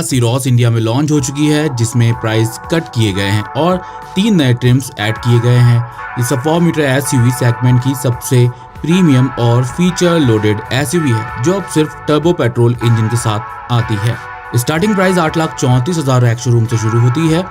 सीरोस India में launch हो चुकी है, जिसमें प्राइस कट किए गए हैं और 3 नए ट्रिम्स ऐड किए गए हैं। ये 4 मीटर एसयूवी सेगमेंट की सबसे प्रीमियम और फीचर लोडेड एसयूवी है, जो अब सिर्फ टर्बो पेट्रोल इंजन के साथ आती है। स्टार्टिंग प्राइस 8,34,000 एक्स शोरूम से शुरू होती है,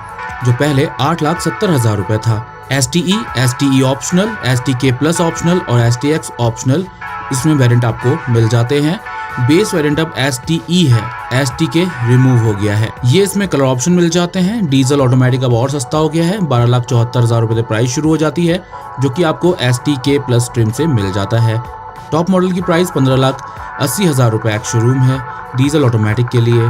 जो पहले 8,70,000 रुपए था। STE optional, STK plus optional और STX ऑप्शनल इसमें वेरिएंट आपको मिल जाते हैं। बेस वेरिएंट अब STE है, STK रिमूव हो गया है। ये इसमें कलर ऑप्शन मिल जाते हैं। डीजल ऑटोमेटिक अब और सस्ता हो गया है, 12,74,000 रुपए से प्राइस शुरू हो जाती है, जो कि आपको STK प्लस ट्रिम से मिल जाता है। टॉप मॉडल की प्राइस 15,80,000 रुपए एक्स शोरूम है डीजल ऑटोमेटिक के लिए।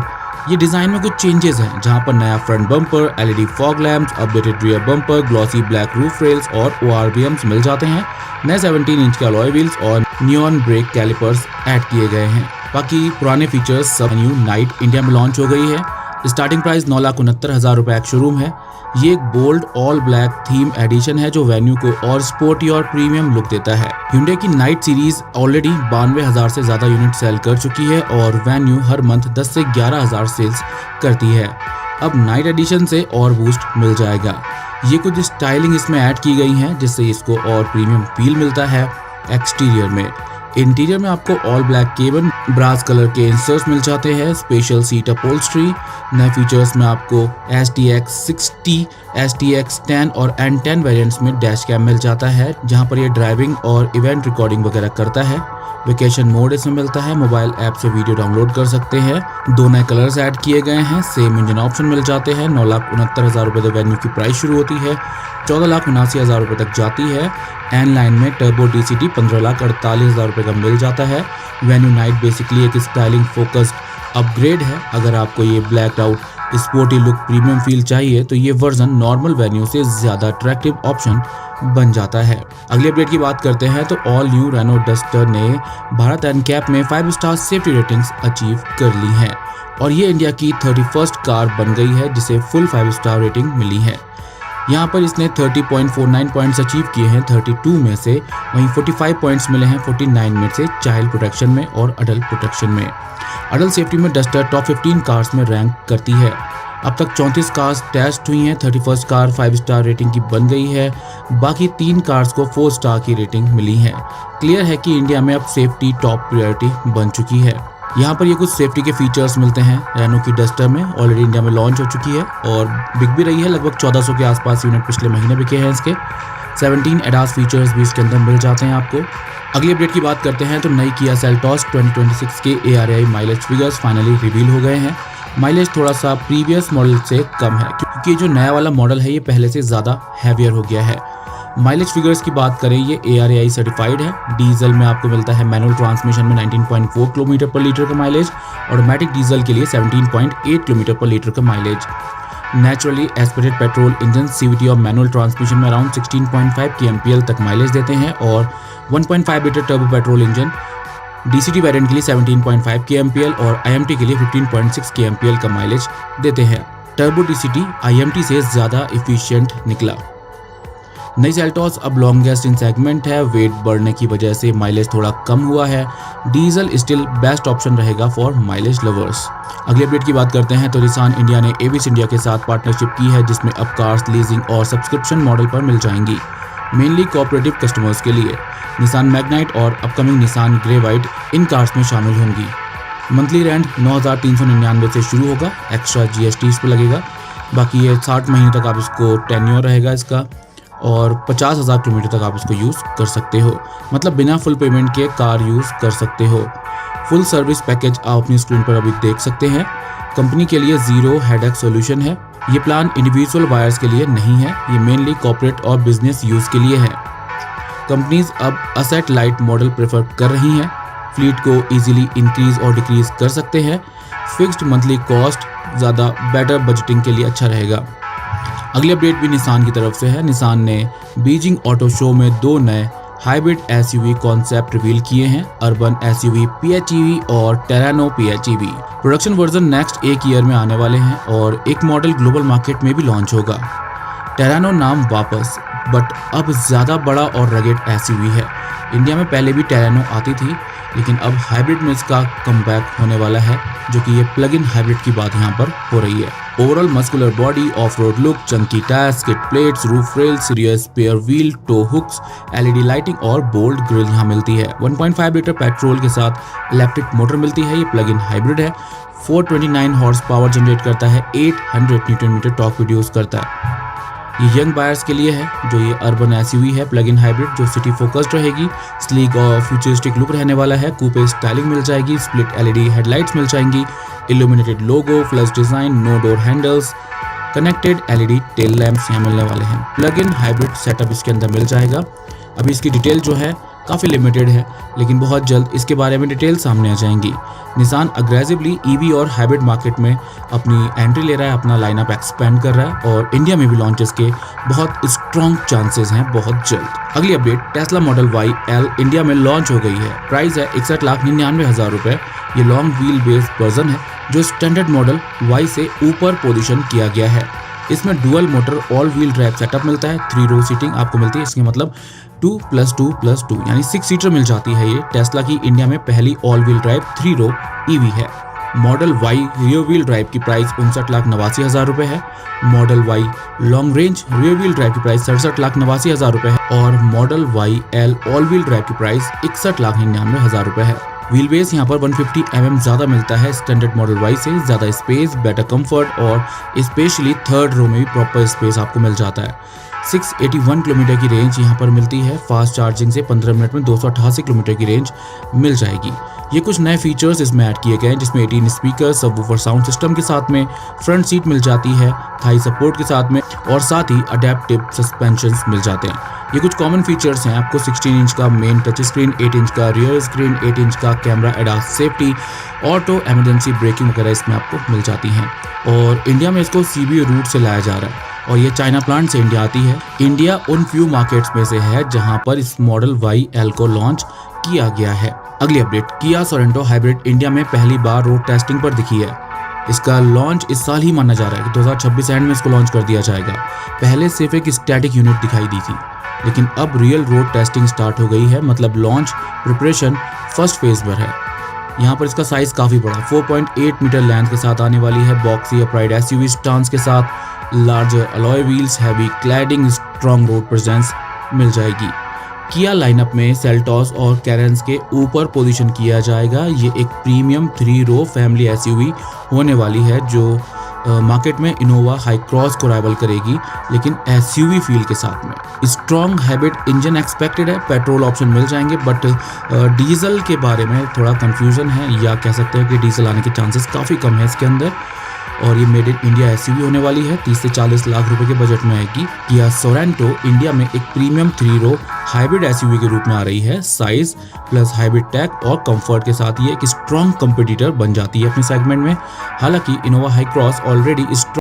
ये डिजाइन में कुछ चेंजेस हैं, जहां पर नया front bumper, LED fog lamps, updated rear bumper, glossy black roof rails और ORVMs मिल जाते हैं। नए 17 इंच के अलॉय व्हील्स और नियॉन ब्रेक कैलिपर्स ऐड किए गए हैं। बाकी पुराने फीचर्स सब न्यू नाइट इंडिया में लॉन्च हो गई है। स्टार्टिंग प्राइस 9,69,000 रुपए एक्स शोरूम है। ये एक bold all black theme edition है, जो वेन्यू को और स्पोर्टी और प्रीमियम लुक देता है। hyundai की नाइट सीरीज ऑलरेडी 92,000 से ज्यादा यूनिट सेल कर चुकी है और वेन्यू हर मंथ 10 से 11,000 सेल्स करती है। अब नाइट एडिशन से और बूस्ट मिल जाएगा। ये कुछ स्टाइलिंग इसमें ऐड की गई है, जिससे इसको और प्रीमियम फील मिलता है। एक्सटीरियर में, इंटीरियर में आपको all black cabin, brass colour के इंसर्ट्स मिल जाते हैं, स्पेशल सीट अपहोल्स्ट्री। नए फीचर्स में आपको STX 60, STX 10 और N10 वेरिएंट्स में डैश कैम मिल जाता है, जहां पर ये ड्राइविंग और इवेंट रिकॉर्डिंग वगैरह करता है। वेकेशन मोड इसमें मिलता है, मोबाइल ऐप से वीडियो डाउनलोड कर सकते हैं। 2 नए कलर्स ऐड किए गए हैं, सेम इंजन ऑप्शन मिल जाते हैं। 9,69,000 रुपए से वेन्यू की प्राइस शुरू होती है, 14,79,000 रुपए तक जाती है। एन लाइन में टर्बो DCT 15,48,000 रुपए का मिल जाता है। वेन्यू नाइट बेसिकली एक स्टाइलिंग फोकस्ड अपग्रेड है। अगर आपको ये black out sporty look premium feel चाहिए, तो ये वर्जन नॉर्मल वेन्यू से ज्यादा अट्रैक्टिव ऑप्शन बन जाता है। अगली अपडेट की बात करते हैं तो ऑल न्यू रेनो डस्टर ने भारत NCAP में 5 स्टार सेफ्टी रेटिंग्स अचीव कर ली हैं और ये इंडिया की 31st कार बन गई है, जिसे फुल 5 स्टार रेटिंग मिली है। यहाँ पर इसने 30.49 पॉइंट्स अचीव किए हैं 32 में से, वहीं 45 पॉइंट्स मिले हैं 49 में से चाइल्ड प्रोटेक्शन में और अडल्ट प्रोटेक्शन में। अडल्ट सेफ्टी में डस्टर टॉप 15 कार्स में रैंक करती है। अब तक 34 कार्स टेस्ट हुई हैं, 31st कार 5 स्टार रेटिंग की बन गई है। बाकी 3 कार्स को 4 स्टार की रेटिंग मिली है। क्लियर है कि इंडिया में अब सेफ्टी टॉप प्रायोरिटी बन चुकी है। यहाँ पर ये कुछ सेफ्टी के फीचर्स मिलते हैं। रेनो की डस्टर में ऑलरेडी इंडिया में लॉन्च हो चुकी है और बिक भी रही है, लगभग 1400 के आसपास यूनिट पिछले महीने बिके हैं इसके। 17 एडास फीचर्स भी इसके अंदर मिल जाते हैं आपको। अगली अपडेट की बात करते हैं तो नई किया सेल्टॉस 2026 के ARAI mileage figures finally reveal हो गए हैं। माइलेज थोड़ा सा प्रीवियस मॉडल से कम है, क्योंकि जो नया वाला मॉडल है ये पहले से ज़्यादा हैवियर हो गया है। माइलेज फिगर्स की बात करें, ये ARAI सर्टिफाइड है। डीजल में आपको मिलता है मैनुअल ट्रांसमिशन में 19.4 किलोमीटर पर लीटर का माइलेज, ऑटोमेटिक डीजल के लिए 17.8 किलोमीटर पर लीटर का mileage. Naturally aspirated petrol engine CVT और मैनुअल ट्रांसमिशन में अराउंड 16.5 kmpl तक माइलेज देते हैं और 1.5 litre turbo petrol engine DCT variant के लिए 17.5 kmpl और IMT के लिए 15.6 kmpl का माइलेज देते हैं। टर्बो DCT IMT से ज़्यादा इफिशियंट निकला। नई सेल्टॉस अब लॉन्गेस्ट इन सेगमेंट है। वेट बढ़ने की वजह से माइलेज थोड़ा कम हुआ है। डीजल स्टिल बेस्ट ऑप्शन रहेगा फॉर माइलेज लवर्स। अगले अपडेट की बात करते हैं तो निसान इंडिया ने एविस इंडिया के साथ पार्टनरशिप की है, जिसमें अब कार्स लीजिंग और सब्सक्रिप्शन मॉडल पर मिल जाएंगी, मेनली कोऑपरेटिव कस्टमर्स के लिए। निसान मैग्नाइट और upcoming Nissan grey white in cars में शामिल होंगी। मंथली रेंट 9,399 से शुरू होगा, एक्स्ट्रा GST इस पर लगेगा। बाकी ये 60 महीने तक आप इसको टेन्योर रहेगा इसका और 50,000 किलोमीटर तक आप इसको यूज़ कर सकते हो, मतलब बिना फुल पेमेंट के कार यूज़ कर सकते हो। फुल सर्विस पैकेज आप अपनी स्क्रीन पर अभी देख सकते हैं। कंपनी के लिए जीरो हेडेक सॉल्यूशन है। ये प्लान इंडिविजुअल बायर्स के लिए नहीं है, ये मेनली कॉर्पोरेट और बिजनेस यूज़ के लिए है। कंपनीज अब असेट लाइट मॉडल प्रेफर कर रही हैं, फ्लीट को इजीली इंक्रीज और डिक्रीज कर सकते हैं। फिक्स्ड मंथली कॉस्ट ज़्यादा बेटर बजटिंग के लिए अच्छा रहेगा। अगली अपडेट भी निसान की तरफ से है। निसान ने बीजिंग ऑटो शो में 2 नए हाइब्रिड SUV कॉन्सेप्ट रिवील किए हैं, अर्बन SUV PHEV और Terrano PHEV। Production version next 1 year में आने वाले हैं और एक मॉडल ग्लोबल मार्केट में भी लॉन्च होगा। टेरानो नाम वापस, बट अब ज़्यादा बड़ा और रगेड एसयूवी है। इंडिया में पहले भी टेरेनो आती थी, लेकिन अब हाइब्रिड में इसका कमबैक होने वाला है, जो कि ये प्लग इन हाइब्रिड की बात यहाँ पर हो रही है। Overall muscular body, off road look, chunky tyres, skid plates, roof rail, serious spare wheel, tow hooks, LED lighting और बोल्ड ग्रिल यहाँ मिलती है। 1.5 लीटर पेट्रोल के साथ इलेक्ट्रिक मोटर मिलती है। ये प्लग इन हाइब्रिड है। 429 हॉर्स पावर जनरेट करता है, 800 न्यूटन मीटर टॉर्क प्रोड्यूस करता है। ये यंग बायर्स के लिए है, जो ये अर्बन एसयूवी है प्लग इन हाइब्रिड, जो सिटी फोकस्ड रहेगी। स्लीक और फ्यूचरिस्टिक लुक रहने वाला है। कूपे स्टाइलिंग मिल जाएगी। स्प्लिट एलईडी हेडलाइट्स मिल जाएंगी। Illuminated logo, flush design, no door handles, connected LED tail lamps यहाँ मिलने वाले हैं। प्लग इन हाइब्रिड सेटअप इसके अंदर मिल जाएगा। अभी इसकी डिटेल जो है काफ़ी लिमिटेड है, लेकिन बहुत जल्द इसके बारे में डिटेल सामने आ जाएंगी। निसान अग्रेसिवली ईवी और हाइब्रिड मार्केट में अपनी एंट्री ले रहा है, अपना लाइनअप एक्सपेंड कर रहा है और इंडिया में भी लॉन्चेस के बहुत स्ट्रॉन्ग चांसेस हैं बहुत जल्द। अगली update, Tesla Model Y L India में लॉन्च हो गई है। प्राइस है 61,99,000 रुपये। ये लॉन्ग व्हील बेस वर्जन है, जो स्टैंडर्ड मॉडल वाई से ऊपर पोजीशन किया गया है। इसमें dual motor all wheel drive setup मिलता है। 3 रो सीटिंग आपको मिलती है। इसके मतलब 2+2+2 यानी 6 सीटर मिल जाती है। ये टेस्ला की इंडिया में पहली all wheel drive 3 row EV है। Model Y rear wheel drive की प्राइस 59,89,000 रुपये है। Model Y long range rear wheel drive की प्राइस 67,89,000 रुपये है और Model Y L all wheel drive की प्राइस 61,99,000 रुपये है। व्हील बेस यहाँ पर 150 mm ज़्यादा मिलता है स्टैंडर्ड मॉडल वाई से। ज़्यादा स्पेस, बेटर कंफर्ट और स्पेशली थर्ड रो में भी प्रॉपर स्पेस आपको मिल जाता है। 681 किलोमीटर की रेंज यहाँ पर मिलती है। फास्ट चार्जिंग से 15 मिनट में 288 किलोमीटर की रेंज मिल जाएगी। ये कुछ नए फीचर्स इसमें ऐड किए गए हैं, जिसमें 18 स्पीकर, सबवूफर साउंड सिस्टम के साथ में फ्रंट सीट मिल जाती है, थाई सपोर्ट के साथ में, और साथ ही अडेप्टिव सस्पेंशन मिल जाते हैं। ये कुछ कॉमन फीचर्स हैं। आपको 16 इंच का मेन टच स्क्रीन, 8 इंच का रियर स्क्रीन, 8 इंच का camera ADAS safety, auto emergency breaking वगैरह इसमें आपको मिल जाती हैं। और इंडिया में इसको सीबीओ रूट से लाया जा रहा है और ये चाइना प्लांट से इंडिया आती है। इंडिया उन फ्यू मार्केट्स में से है जहां पर इस मॉडल वाई एल को लॉन्च किया गया है। अगली अपडेट, किया सोरेंटो हाइब्रिड इंडिया में पहली बार रोड टेस्टिंग पर दिखी है। इसका लॉन्च इस साल ही माना जा रहा है कि 2026 एंड में इसको लॉन्च कर दिया जाएगा। पहले सिर्फ एक स्टैटिक यूनिट दिखाई दी थी, लेकिन अब रियल रोड टेस्टिंग स्टार्ट हो गई है। मतलब लॉन्च प्रिपरेशन फर्स्ट फेज पर है। यहाँ पर इसका साइज काफ़ी बड़ा 4.8 मीटर लेंथ के साथ आने वाली है। बॉक्सी अपराइट एसयूवी स्टांस के साथ larger alloy wheels, heavy cladding, strong road presence मिल जाएगी। किया लाइनअप में सेल्टॉस और कैरेंस के ऊपर पोजीशन किया जाएगा। ये एक प्रीमियम 3 रो फैमिली एसयूवी होने वाली है, जो मार्केट में इनोवा हाई क्रॉस को राइवल करेगी, लेकिन एसयूवी फील के साथ में। स्ट्रॉन्ग हाइब्रिड इंजन एक्सपेक्टेड है। पेट्रोल ऑप्शन मिल जाएंगे, बट डीजल के बारे में थोड़ा कंफ्यूजन है, या कह सकते हैं कि डीजल आने के चांसेस काफ़ी कम है इसके अंदर। और ये मेड इन इंडिया एसयूवी होने वाली है। 30 से 40 लाख रुपए के बजट में आएगी। किया सोरेंटो इंडिया में एक प्रीमियम 3 रो हाइब्रिड एसयूवी के रूप में आ रही है। साइज प्लस हाइब्रिड टैग और कंफर्ट के साथ ये एक स्ट्रॉन्ग कंपटीटर बन जाती है अपने सेगमेंट में। हालांकि इनोवा हाई क्रॉस ऑलरेडी